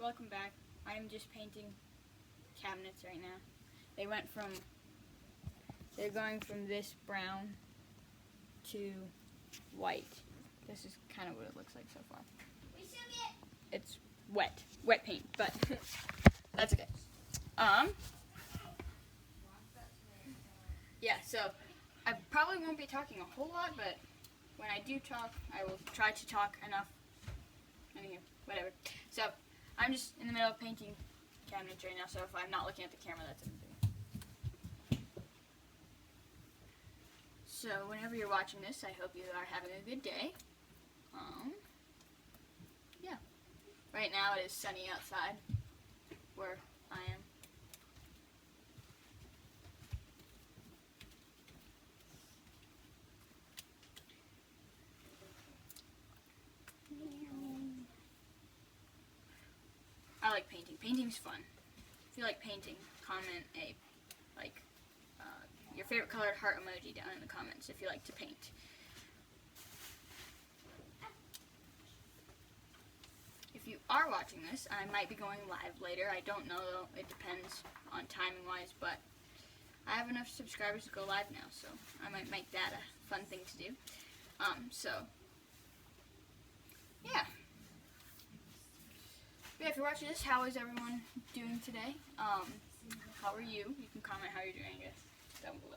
welcome back. I am just painting cabinets right now. They're going from this brown to white. This is kind of what it looks like so far. It's wet paint, but that's okay. Yeah, so I probably won't be talking a whole lot, but when I do talk, I will try to talk enough. Anywho, whatever. So, I'm just in the middle of painting cabinets right now, so if I'm not looking at the camera, that's everything. So, whenever you're watching this, I hope you are having a good day. Yeah. Right now it is sunny outside, where I am. I like painting. Painting's fun. If you like painting, comment your favorite colored heart emoji down in the comments if you like to paint. If you are watching this, I might be going live later. I don't know though. It depends on timing wise, but I have enough subscribers to go live now, so I might make that a fun thing to do. Yeah. Yeah, if you're watching this, how is everyone doing today? How are you? You can comment how you're doing, I guess, down below.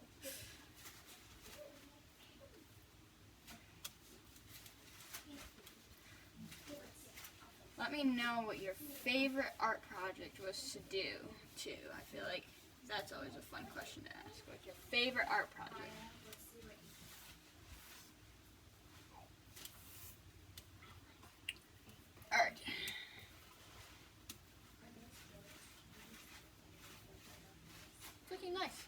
Let me know what your favorite art project was to do, too. I feel like that's always a fun question to ask. What's your favorite art project? Alright. Looking nice.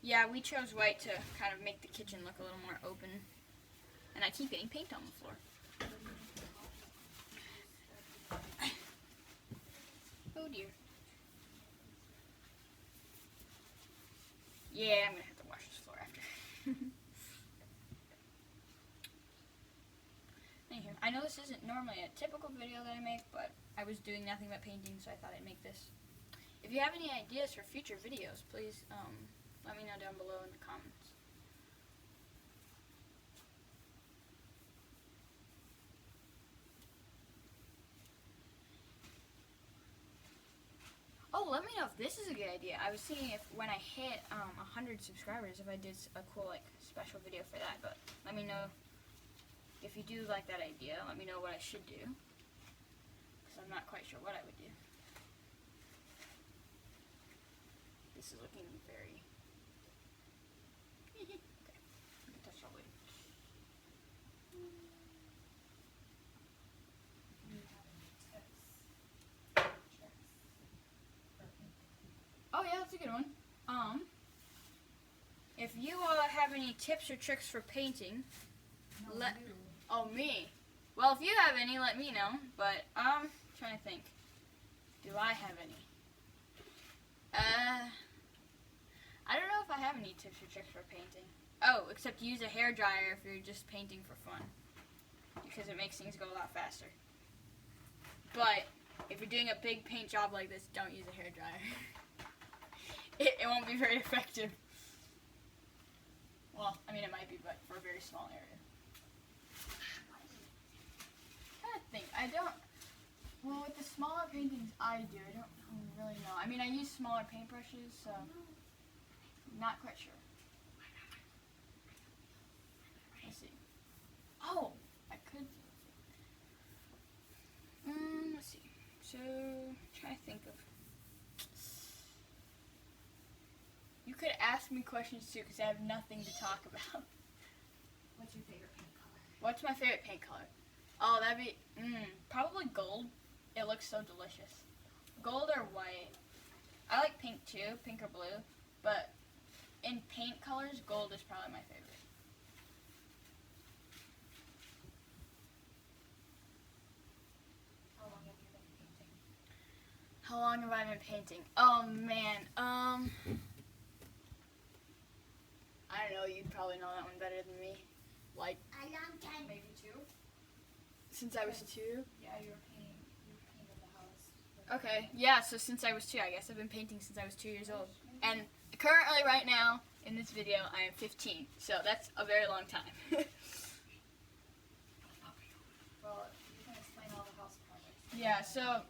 Yeah, we chose white to kind of make the kitchen look a little more open. And I keep getting paint on the floor. Oh dear. Yeah, I'm gonna have to wash this floor after. Anywho, I know this isn't normally a typical video that I make, but I was doing nothing but painting, so I thought I'd make this. If you have any ideas for future videos, please let me know down below in the comments. Oh, let me know if this is a good idea. I was seeing if when I hit 100 subscribers, if I did a cool special video for that. But let me know if you do like that idea. Let me know what I should do, because I'm not quite sure what I would do. This is looking very... okay, I can touch all the way. Oh yeah, that's a good one. If you have any tips or tricks for painting, me. Well, if you have any, let me know. But I'm trying to think. Do I have any? I don't know if I have any tips or tricks for painting. Oh, except use a hairdryer if you're just painting for fun, because it makes things go a lot faster. But if you're doing a big paint job like this, don't use a hairdryer. It won't be very effective. Well, I mean it might be, but for a very small area. I'm trying to think. Well, with the smaller paintings I do, I don't really know. I mean, I use smaller paintbrushes, so I'm not quite sure. Let's see. Oh, I could. Let's see. So, try to think of. You could ask me questions too, because I have nothing to talk about. What's your favorite paint color? What's my favorite paint color? Oh, that'd be probably gold. It looks so delicious. Gold or white. I like pink too, pink or blue. But in paint colors, gold is probably my favorite. How long have you been painting? How long have I been painting? Oh man, I don't know, you'd probably know that one better than me. Like, Maybe 2? since I was 2? Yeah, you painted the house with Okay, yeah, so since I was 2, I guess I've been painting since I was 2 years old. And currently, right now, in this video, I am 15. So that's a very long time. Well, you can explain all the house projects. Yeah, so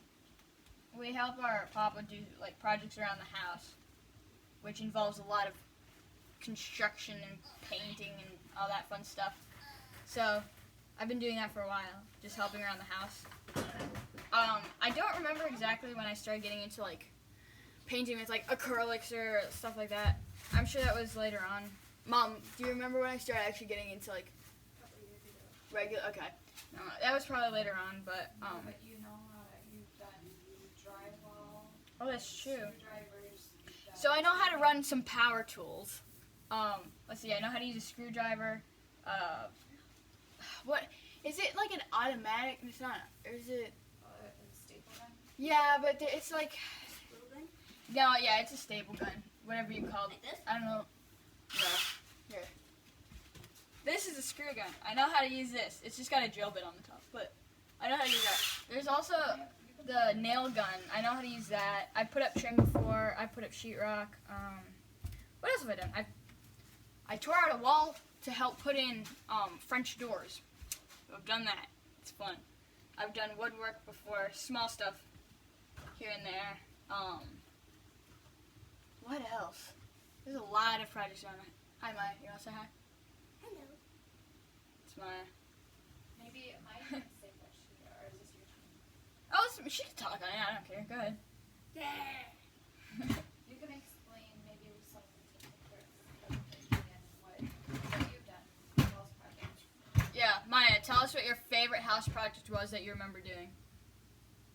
we help our papa do like projects around the house, which involves a lot of construction and painting and all that fun stuff. So I've been doing that for a while, just helping around the house. I don't remember exactly when I started getting into like painting with like acrylics or stuff like that. I'm sure that was later on. Mom, do you remember when I started actually getting into like A couple years ago. regular? Okay, no, that was probably later on, but But you know you've done drywall, oh, that's true. screwdrivers. you've done- So I know how to run some power tools. Let's see, I know how to use a screwdriver. What is it like an automatic? It's not. Or is it? a staple gun. Yeah, but it's like. Glue gun? No, yeah, it's a staple gun, whatever you call it. Like this? I don't know. No. Here. This is a screw gun. I know how to use this. It's just got a drill bit on the top, but I know how to use that. There's also the nail gun. I know how to use that. I put up trim before. I put up sheetrock. What else have I done? I tore out a wall to help put in French doors. So I've done that. It's fun. I've done woodwork before, small stuff here and there. What else? There's a lot of projects on it. Hi, Maya. You want to say hi? Hello. It's Maya. Maybe my turn to say what she, or is this your turn? Oh, she can talk on it. I don't care. Go ahead. You can explain maybe some of the techniques of painting and what you've done for house projects. Yeah, Maya, tell us what your favorite house project was that you remember doing.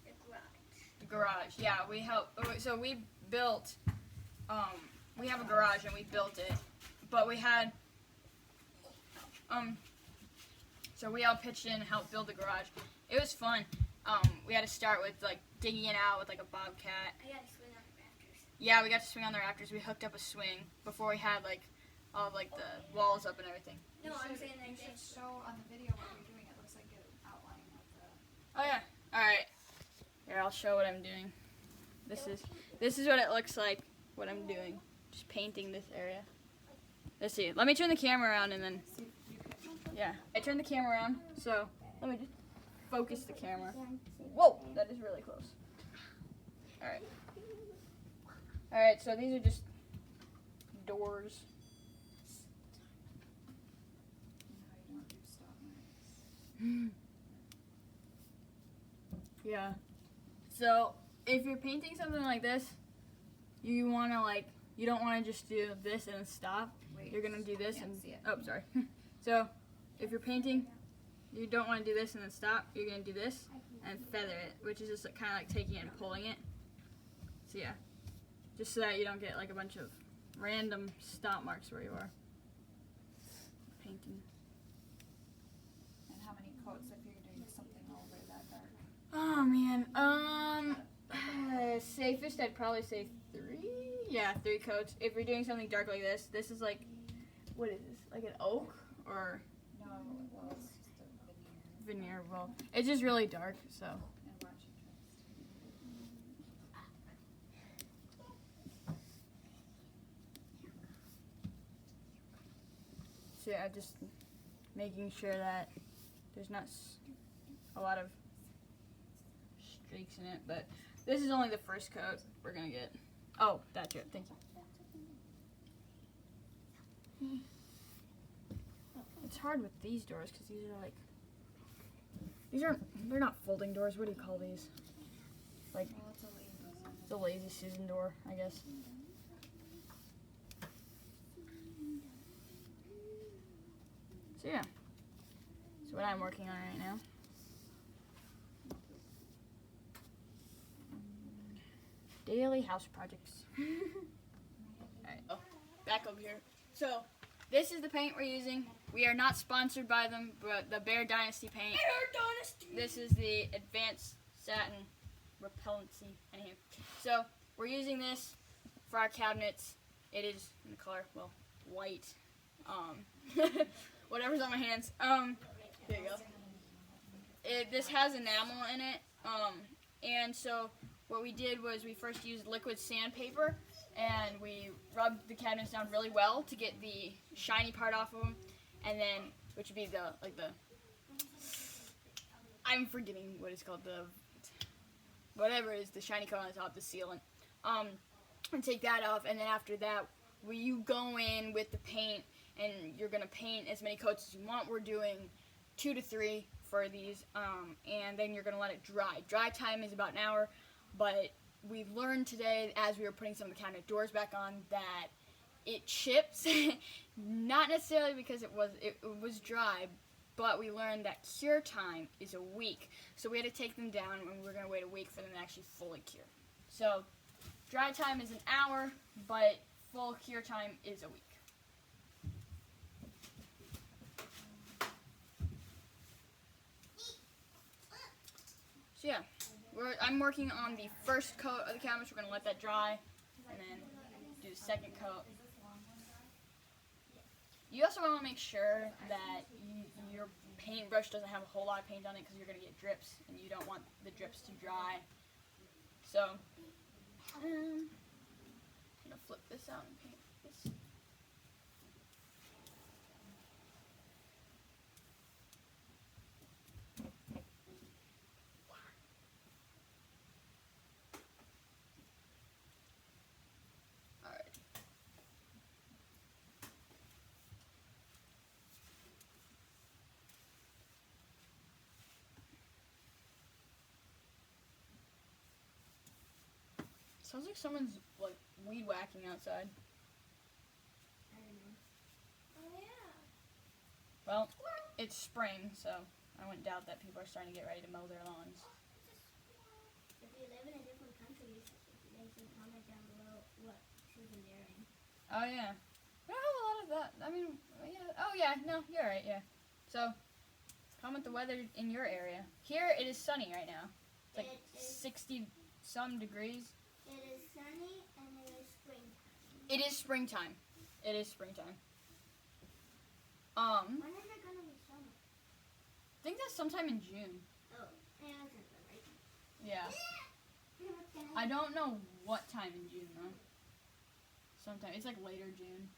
The garage. The garage. Yeah, we helped. So we built. We have a garage and we built it, but we had. So we all pitched in and helped build the garage. It was fun. We had to start with like digging it out with like a bobcat. I got to swing on the rafters. Yeah, we got to swing on the rafters. We hooked up a swing before we had like all of like the walls up and everything. No, I'm saying You like should this. show on the video what you're doing. It looks like an outline of the. Oh yeah. All right. Here, I'll show what I'm doing. This is what it looks like. What I'm doing. Just painting this area. Let's see. Let me turn the camera around and then. See if you can. Yeah. I turned the camera around. So let me just focus the camera. Whoa, that is really close. All right. All right. So these are just doors. How you don't do stop motion. Yeah. So if you're painting something like this, you wanna like you don't wanna just do this and then stop. Wait. You're gonna do this Can't and see it. oh sorry. So if you're painting, you don't wanna do this and then stop. You're gonna do this and feather it, which is just like, kind of like taking it and pulling it. So yeah, just so that you don't get like a bunch of random stop marks where you are painting. And how many coats if you're doing something over that dark? Oh man, safest I'd probably say 3. Yeah, 3 coats. If you're doing something dark like this is like, what is this? Like an oak or No, well, it's just a veneer. veneer? Well, it's just really dark. So And watch it yeah, just making sure that there's not a lot of streaks in it. But this is only the first coat we're gonna get. Oh, that's it. Thank you. It's hard with these doors because they're not folding doors. What do you call these? Well, it's a lazy. It's a lazy Susan door, I guess. So yeah, that's what I'm working on right now. Daily house projects. Alright, back over here. So, this is the paint we're using. We are not sponsored by them, but the Bear Dynasty paint. This is the Advanced Satin Repellency. Anywho, so we're using this for our cabinets. It is in the color, well, white. Whatever's on my hands. There you go. This has enamel in it. And so what we did was we first used liquid sandpaper and we rubbed the cabinets down really well to get the shiny part off of them, and then which would be I'm forgetting what it's called, whatever it is, the shiny coat on the top, the sealant. And take that off, and then after that, you go in with the paint, and you're gonna paint as many coats as you want. We're doing 2 to 3 for these, and then you're gonna let it dry. Dry time is about an hour, but we've learned today, as we were putting some of the cabinet doors back on, that it chips. Not necessarily because it was dry, but we learned that cure time is a week. So we had to take them down, and we were gonna wait a week for them to actually fully cure. So dry time is an hour, but full cure time is a week. So yeah, I'm working on the first coat of the cabinets. We're going to let that dry, and then do the second coat. You also want to make sure that your paintbrush doesn't have a whole lot of paint on it, because you're going to get drips, and you don't want the drips to dry. So I'm going to flip this out and paint this. Alright. Sounds like someone's like weed whacking outside. I don't know. Oh yeah. Well, it's spring, so I wouldn't doubt that people are starting to get ready to mow their lawns. If you live in a different country, they can comment down below what season they're in. Oh yeah, we don't have a lot of that. I mean, yeah. Oh yeah, no, you're right. Yeah. So, comment the weather in your area. Here it is sunny right now. It's like It is- 60 some degrees. It is sunny and it is springtime. It is springtime. It is springtime. When is it gonna be summer? I think that's sometime in June. Oh, yeah, that's right. Yeah. I don't know what time in June though. Sometime it's like later June.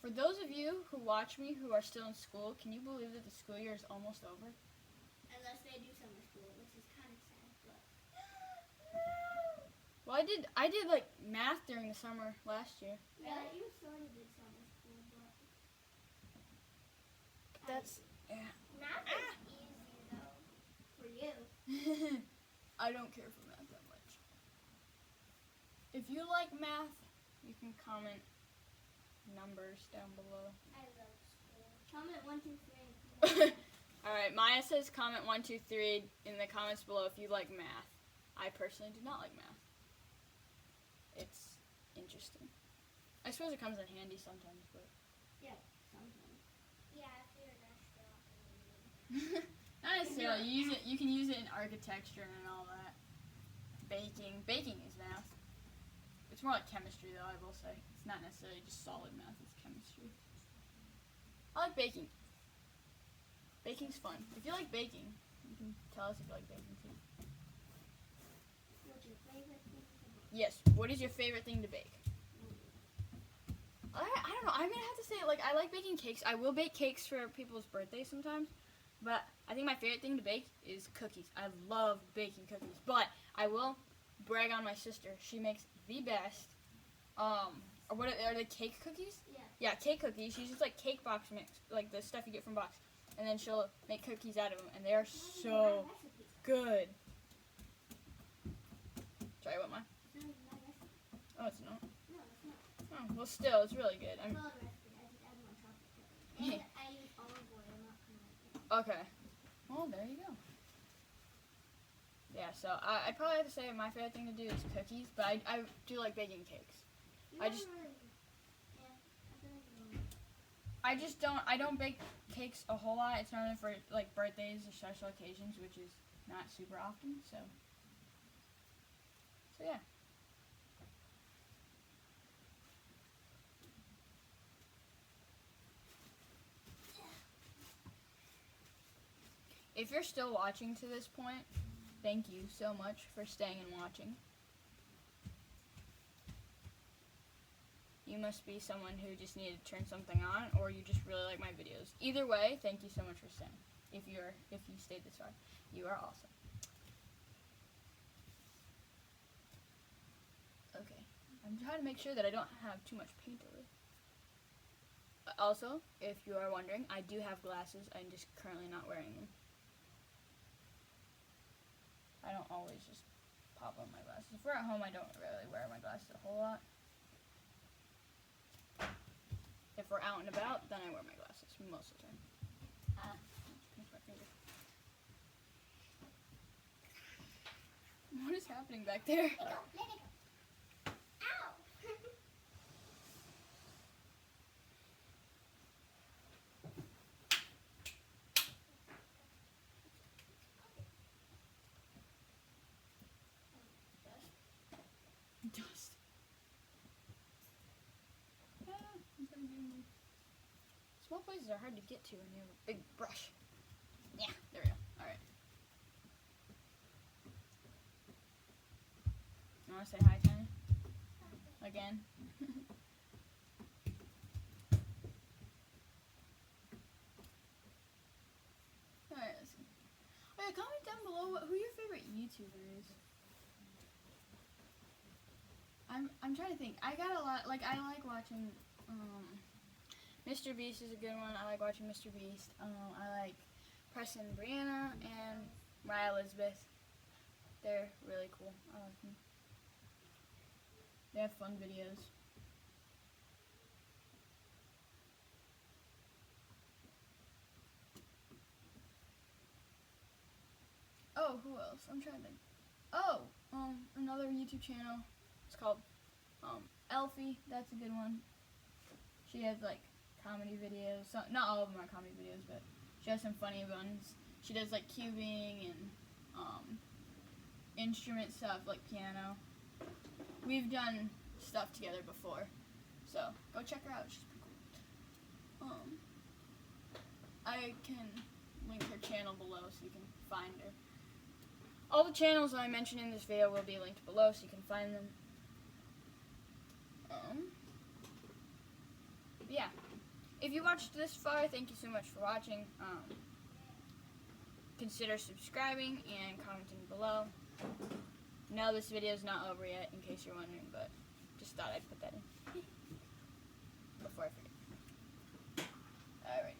For those of you who watch me who are still in school, can you believe that the school year is almost over? Unless they do summer school, which is kind of sad, but. Well, I did like math during the summer last year. Yeah, you sort of did summer school, but. That's Math is easy though, for you. I don't care for math that much. If you like math, you can comment numbers down below. I love school. Comment 1, 2, 3. Alright, Maya says comment 1, 2, 3 in the comments below if you like math. I personally do not like math. It's interesting. I suppose it comes in handy sometimes, but Yeah, sometimes. Yeah, if you're an astronaut. not necessarily. You can use it in architecture and all that. Baking is math. It's more like chemistry though, I will say. It's not necessarily just solid math, it's chemistry. I like baking. Baking's fun. If you like baking, you can tell us if you like baking too. What's your favorite thing to do? Yes, what is your favorite thing to bake? I don't know. I'm gonna have to say, like, I like baking cakes. I will bake cakes for people's birthdays sometimes, but I think my favorite thing to bake is cookies. I love baking cookies, but I will brag on my sister. She makes the best. What are they, cake cookies? Yeah. Yeah, cake cookies. She uses like cake box mix, like the stuff you get from box, and then she'll make cookies out of them, and they are so Recipe. good. Sorry, what, Ma? It's not even my recipe. Oh, it's not. No, it's not. Oh, well, still, it's really good. Follow the recipe. I just add more chocolate to it. And I use olive oil, not canola. Okay. Well, there you go. Yeah, so I probably have to say my favorite thing to do is cookies, but I do like baking cakes. You I haven't just- really. Yeah, I feel like you don't. I don't bake cakes a whole lot. It's normally for like birthdays or special occasions, which is not super often. So yeah. If you're still watching to this point, thank you so much for staying and watching. You must be someone who just needed to turn something on, or you just really like my videos. Either way, thank you so much for staying. If you stayed this far, you are awesome. Okay, I'm trying to make sure that I don't have too much paint over. Also, if you are wondering, I do have glasses. I'm just currently not wearing them. I don't always just pop on my glasses. If we're at home, I don't really wear my glasses a whole lot. If we're out and about, then I wear my glasses most of the time. Pinch my finger. What is happening back there? Let it go. Ow! Dust. It's gonna be me. Small places are hard to get to when you have a big brush. Yeah, there we go. Alright. You wanna say hi, Tiny? Again? Alright, let's see. Oh yeah, comment down below who your favorite YouTuber is. I'm trying to think. I got a lot, like, I like watching, Mr. Beast is a good one. I like watching Mr. Beast. I like Preston and Brianna and Mariah Elizabeth. They're really cool. I like them. They have fun videos. Oh, who else? I'm trying to think. Oh, another YouTube channel. It's called Elfie. That's a good one. She has like comedy videos. So, not all of them are comedy videos, but she has some funny ones. She does like cubing and instrument stuff like piano. We've done stuff together before, so go check her out. She's pretty cool. I can link her channel below so you can find her. All the channels I mentioned in this video will be linked below so you can find them. Yeah. If you watched this far, thank you so much for watching. Consider subscribing and commenting below. No, this video is not over yet, in case you're wondering, but just thought I'd put that in before I forget. Alright.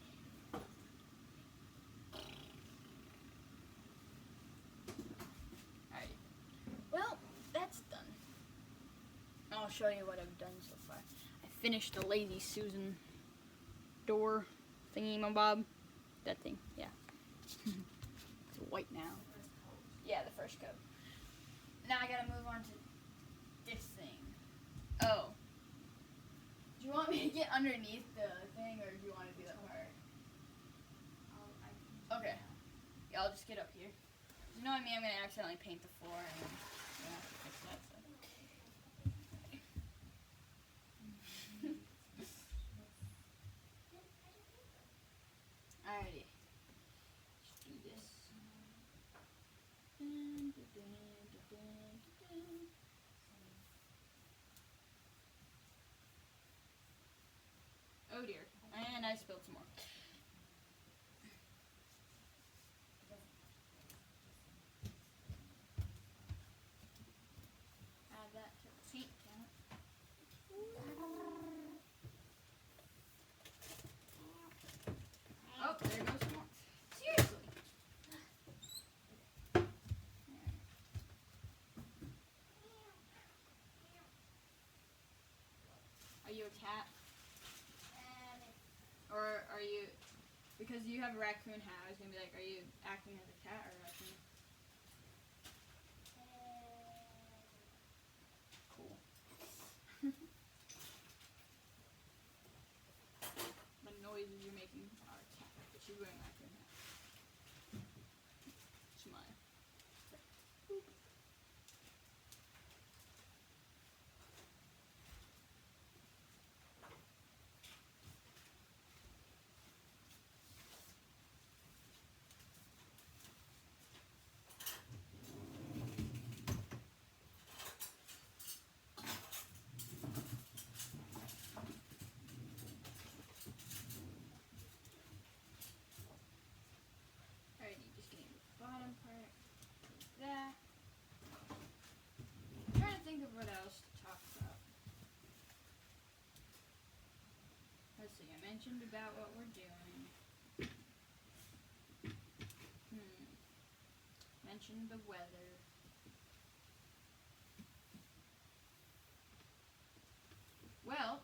Alright. Well, that's done. I'll show you what I've done so far. I finished the Lazy Susan door thingy-my-bob. That thing, yeah. It's white now. Yeah, the first coat. Now I gotta move on to this thing. Oh. Do you want me to get underneath the thing, or do you want to do that part? Okay. Yeah, I'll just get up here. You know what I mean? I'm gonna accidentally paint the floor, and then I'm gonna have to fix that stuff. Alrighty. Let's do this. Oh dear. And I spilled some more. Add that to the paint count. Oh, there goes some more. Seriously. Are you a cat? Or are you, because you have a raccoon hat, I was going to be like, are you acting as a cat or a raccoon? Cool. The noises you're making are a cat, but you're wearing a raccoon hat. Smile. mentioned about what we're doing. Mentioned the weather. Well,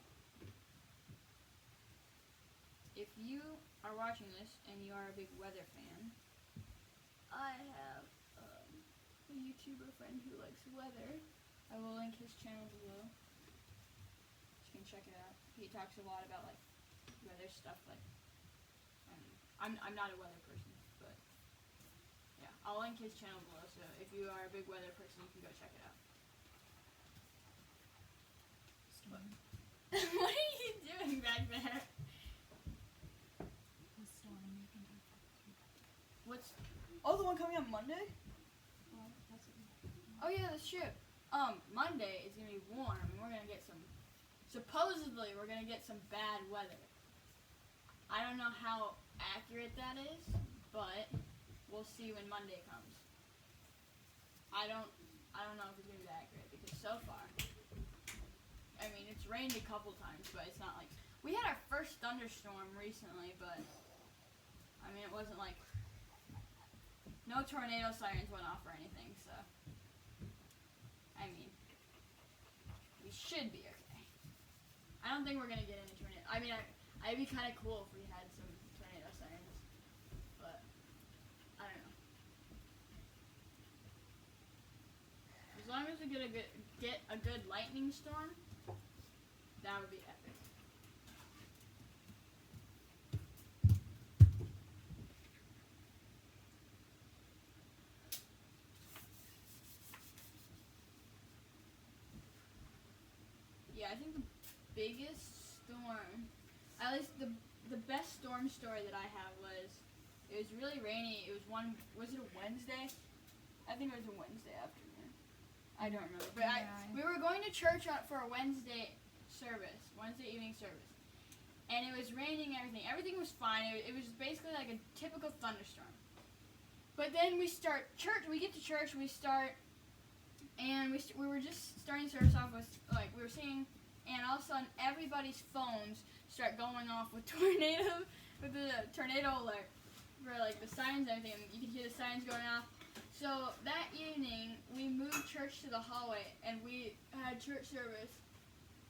if you are watching this and you are a big weather fan, I have a YouTuber friend who likes weather. I will link his channel below. You can check it out. He talks a lot about like weather stuff. Like, I'm not a weather person, but yeah, I'll link his channel below. So if you are a big weather person, you can go check it out. Storm. What are you doing back there? The storm. You can do that. What's? Oh, the one coming on Monday? Well, that's what Oh yeah, that's true. Monday is gonna be warm, and we're gonna get some. Supposedly, we're gonna get some bad weather. I don't know how accurate that is, but we'll see when Monday comes. I don't know if it's gonna be that accurate because so far, I mean, it's rained a couple times, but it's not like we had our first thunderstorm recently, but I mean, it wasn't like no tornado sirens went off or anything, so I mean, we should be okay. I don't think we're gonna get any tornado. I mean, I'd be kind of cool if we had some tornado sirens, but I don't know. As long as we get a good lightning storm, that would be epic. Yeah, I think the biggest storm, at least the best storm story that I have was, it was really rainy. It was was it a Wednesday? I think it was a Wednesday afternoon. I don't remember. But we were going to church for a Wednesday evening service. And it was raining and everything. Everything was fine. It was basically like a typical thunderstorm. But then we get to church, and we were just starting service off with, like, we were singing, and all of a sudden everybody's phones start going off with the tornado alert for like the sirens and everything. You could hear the sirens going off. So that evening we moved church to the hallway, and we had church service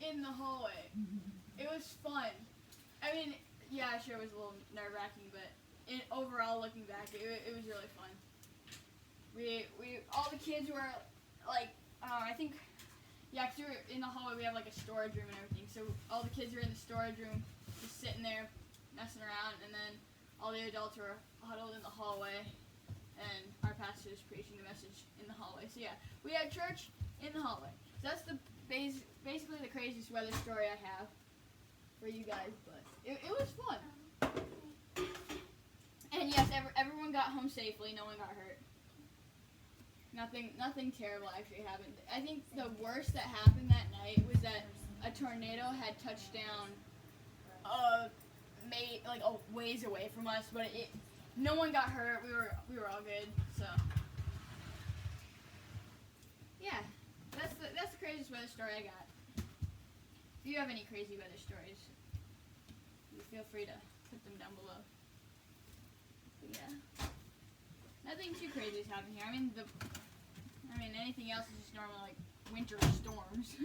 in the hallway. It was fun. I mean, yeah, sure, it was a little nerve-wracking, but overall, looking back, it was really fun. All the kids were like, I think, yeah, because we were in the hallway, we have like a storage room and everything, so all the kids were in the storage room, just sitting there, messing around, and then all the adults were huddled in the hallway, and our pastor was preaching the message in the hallway. So yeah, we had church in the hallway. So that's basically the craziest weather story I have for you guys, but it was fun. And yes, everyone got home safely. No one got hurt. Nothing terrible actually happened. I think the worst that happened that night was that a tornado had touched down, a ways away from us, but no one got hurt. We were all good. So yeah, that's the craziest weather story I got. If you have any crazy weather stories, you feel free to put them down below. But yeah, nothing too crazy is happening here. I mean, anything else is just normal, like winter storms.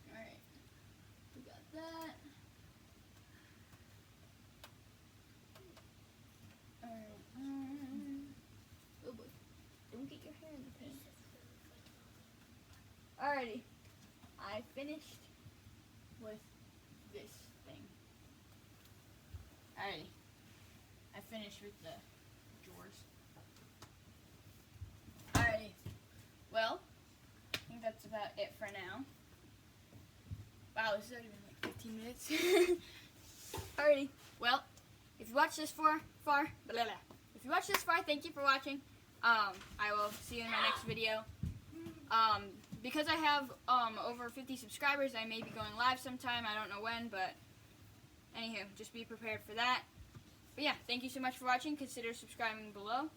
Alright, we got that. Alright, oh boy, don't get your hair in the paint. Alrighty, I finished with this thing. Alrighty, I finished with the drawers. Alrighty, well, I think that's about it for now. Wow, this has already been like 15 minutes. Alrighty, well, if you watched this far, if you watched this far, thank you for watching. I will see you in my next video. Because I have over 50 subscribers, I may be going live sometime. I don't know when, but anywho, just be prepared for that. But yeah, thank you so much for watching. Consider subscribing below.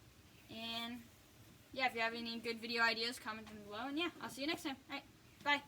And yeah, if you have any good video ideas, comment them below. And yeah, I'll see you next time. Alright, bye.